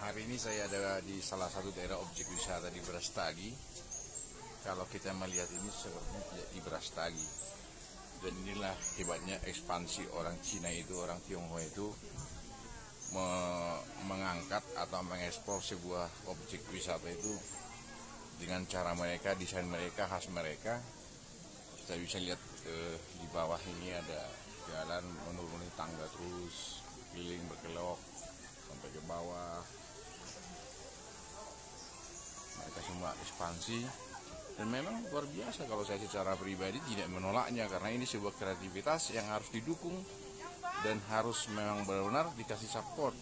Hari ini saya ada di salah satu daerah objek wisata di Brastagi. Kalau kita melihat ini sepertinya tidak di Brastagi. Dan inilah hebatnya ekspansi orang Cina itu, orang Tionghoa itu mengangkat atau mengeksplor sebuah objek wisata itu dengan cara mereka, desain mereka, khas mereka. Kita bisa lihat di bawah ini ada jalan menuruni tangga terus, keliling berkelok sampai ke bawah. Mereka semua ekspansi dan memang luar biasa. Kalau saya secara pribadi tidak menolaknya, karena ini sebuah kreativitas yang harus didukung dan harus memang benar-benar dikasih support.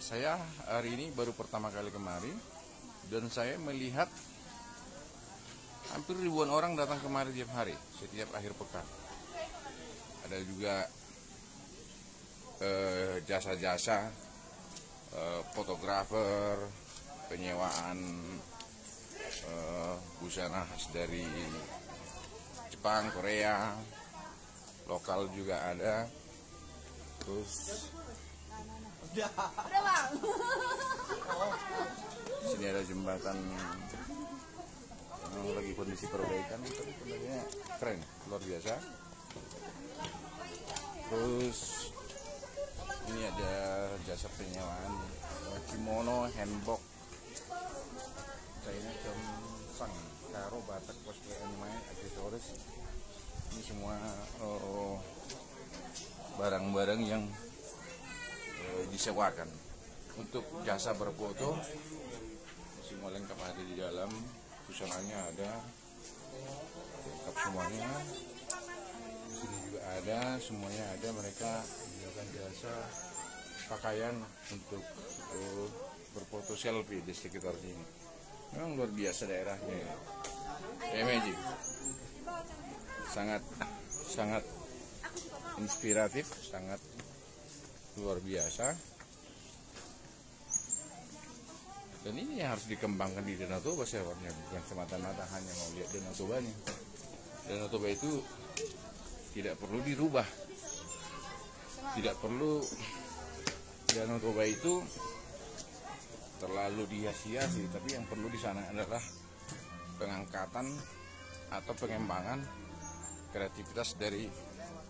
Saya hari ini baru pertama kali kemari dan saya melihat hampir ribuan orang datang kemari tiap hari, setiap akhir pekan. Ada juga jasa-jasa fotografer, penyewaan busana khas dari Jepang, Korea, lokal juga ada. Terus sini ada jembatan yang lagi kondisi perbaikan, tapi sebenarnya keren, luar biasa. Terus ini ada jasa penyewaan kimono, hanbok, China, Sang, Karo, Batak, cosplay, anime, aksesoris. Ini semua barang-barang yang disewakan. Untuk jasa berfoto semua lengkap ada di dalam, busananya ada lengkap semuanya. Di sini juga ada, semuanya ada. Mereka menyediakan jasa pakaian untuk berfoto selfie di sekitar sini. Memang luar biasa daerahnya, amazing, sangat inspiratif, sangat luar biasa. Dan ini yang harus dikembangkan di Danau Toba sebenarnya, bukan semata-mata hanya mau lihat Danau Tobanya. Danau Toba itu tidak perlu dirubah, tidak perlu Danau Toba itu terlalu dihias-hiasi, tapi yang perlu di sana adalah pengangkatan atau pengembangan kreativitas dari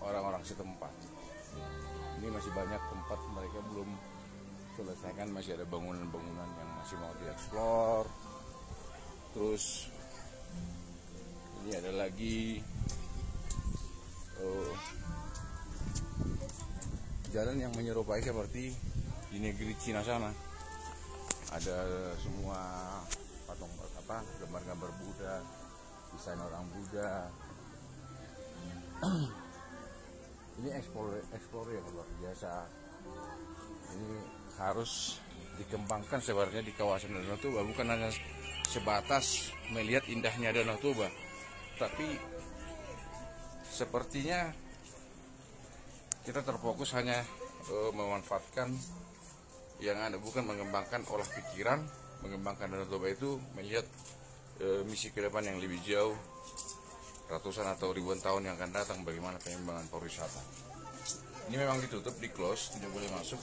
orang-orang setempat. Ini masih banyak tempat mereka belum selesaikan, masih ada bangunan-bangunan yang masih mau dieksplor. Terus ini ada lagi jalan yang menyerupai seperti di negeri Cina sana. Ada semua patung gambar-gambar Buddha, desain orang Buddha. Ini eksplor yang luar biasa. Ini harus dikembangkan sebenarnya di kawasan Danau Toba, bukan hanya sebatas melihat indahnya Danau Toba, tapi sepertinya kita terfokus hanya memanfaatkan yang ada, bukan mengembangkan olah pikiran. Mengembangkan Danau Toba itu melihat misi ke depan yang lebih jauh, ratusan atau ribuan tahun yang akan datang, bagaimana pengembangan pariwisata. Ini memang ditutup, di close, tidak boleh masuk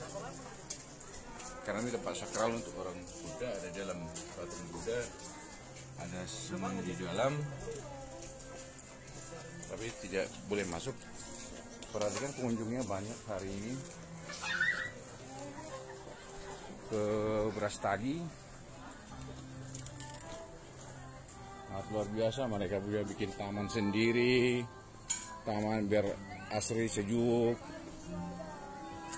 karena ini tempat sakral untuk orang Buddha. Ada dalam patung Buddha, ada semua di dalam, tapi tidak boleh masuk. Perhatikan pengunjungnya banyak hari ini ke Brastagi. Luar biasa, mereka punya bikin taman sendiri, taman biar asri, sejuk,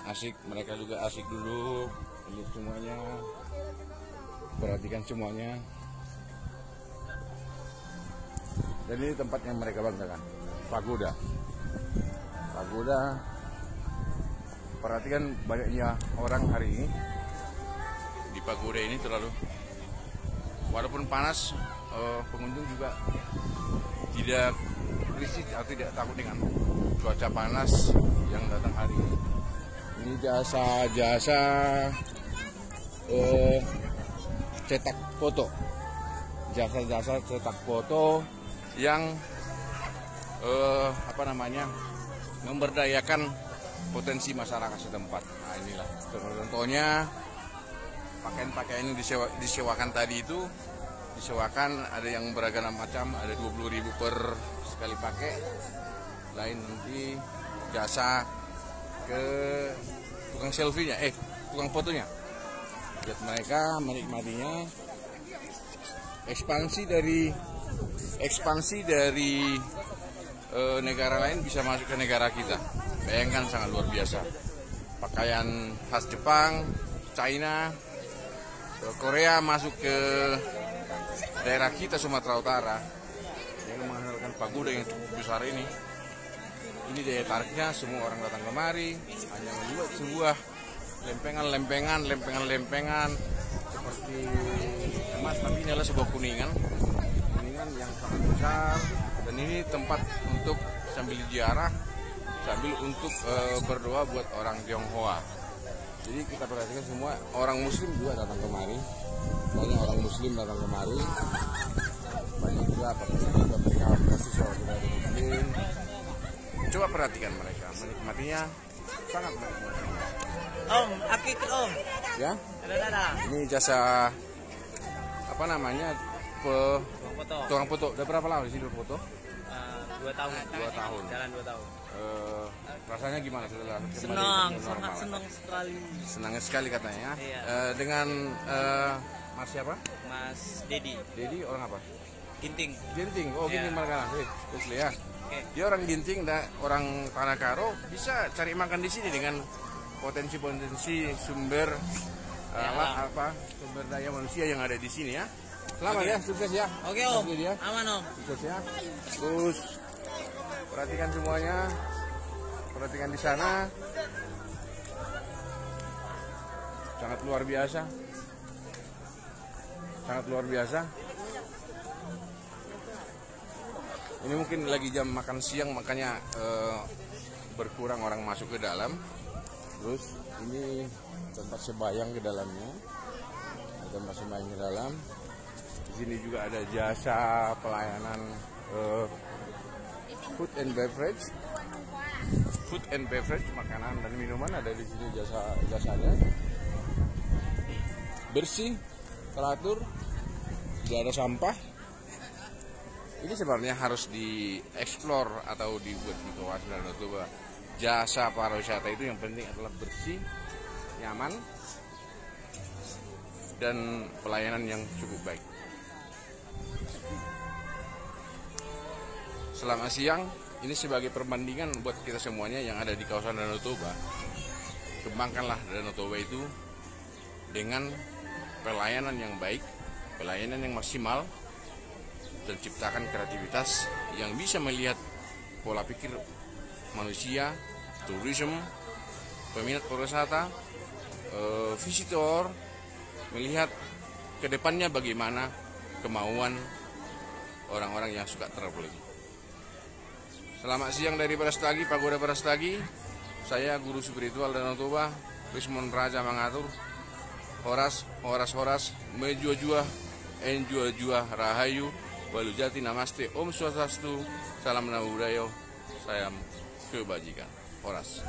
asik. Mereka juga asik dulu, lihat semuanya, perhatikan semuanya. Dan ini tempat yang mereka banggakan, pagoda. Perhatikan banyaknya orang hari ini di pagoda ini. Terlalu, walaupun panas, pengunjung juga tidak risih atau tidak takut dengan cuaca panas yang datang hari ini. Ini jasa-jasa cetak foto, jasa-jasa cetak foto yang memberdayakan potensi masyarakat setempat. Nah, inilah contohnya pakaian-pakaian yang disewakan tadi itu disewakan ada yang beragam macam, ada 20.000 per sekali pakai. Lain nanti jasa ke tukang selfie-nya, tukang fotonya. Lihat mereka menikmatinya. Ekspansi dari negara lain bisa masuk ke negara kita. Bayangkan, sangat luar biasa. Pakaian khas Jepang, China, Korea masuk ke daerah kita Sumatera Utara dengan mengandalkan pagoda yang cukup besar ini. Ini daya tariknya, semua orang datang kemari hanya melihat sebuah lempengan seperti emas, tapi ini adalah sebuah kuningan yang sangat besar, dan ini tempat untuk sambil ziarah, sambil untuk berdoa buat orang Tionghoa. Jadi kita perhatikan semua orang Muslim juga datang kemari, banyak orang Muslim datang kemari, banyak juga mereka mahasiswa dari Muslim. Coba perhatikan mereka, menikmatinya, sangat menikmatinya. Om, akik om. Ya? Ada. Ini jasa apa namanya? Tukang foto. Udah berapa lama di sini foto? 2 tahun. 2 tahun. Jalan 2 tahun. Rasanya gimana setelah Senang, sangat senang sekali. Senang sekali katanya. Iya. Dengan Mas siapa? Mas Dedi. Dedi orang apa? Ginting. Ginting. Oh, Ginting Iya. Margana. Asli ya. Oke. Dia orang Ginting dan orang Tanah Karo, bisa cari makan di sini dengan potensi sumber sumber daya manusia yang ada di sini ya. Selamat ya, sukses ya. Oke om. Dia. Aman om. Sukses ya. Terus perhatikan semuanya. Perhatikan di sana. Sangat luar biasa. Sangat luar biasa. Ini mungkin lagi jam makan siang, makanya berkurang orang masuk ke dalam. Terus ini tempat sembahyang ke dalamnya. Ada tempat sembahyang ke dalam. Di sini juga ada jasa pelayanan food and beverage, makanan dan minuman ada di sini, jasanya. Bersih, teratur, tidak ada sampah. Ini sebenarnya harus dieksplor atau dibuat di kawasan Danau Toba. Jasa pariwisata itu yang penting adalah bersih, nyaman, dan pelayanan yang cukup baik. Selamat siang, ini sebagai perbandingan buat kita semuanya yang ada di kawasan Danau Toba. Kembangkanlah Danau Toba itu dengan pelayanan yang baik, pelayanan yang maksimal, dan ciptakan kreativitas yang bisa melihat pola pikir manusia, tourism, peminat pariwisata, visitor, melihat ke depannya bagaimana kemauan orang-orang yang suka traveling. Selamat siang dari Brastagi, Pagoda Brastagi. Saya guru spiritual Danau Toba, Krismon Raja mengatur. Horas, menjua-jua, enjua-jua, rahayu, balujati, namaste, om swastiastu, salam budaya, salam kebajikan. Horas.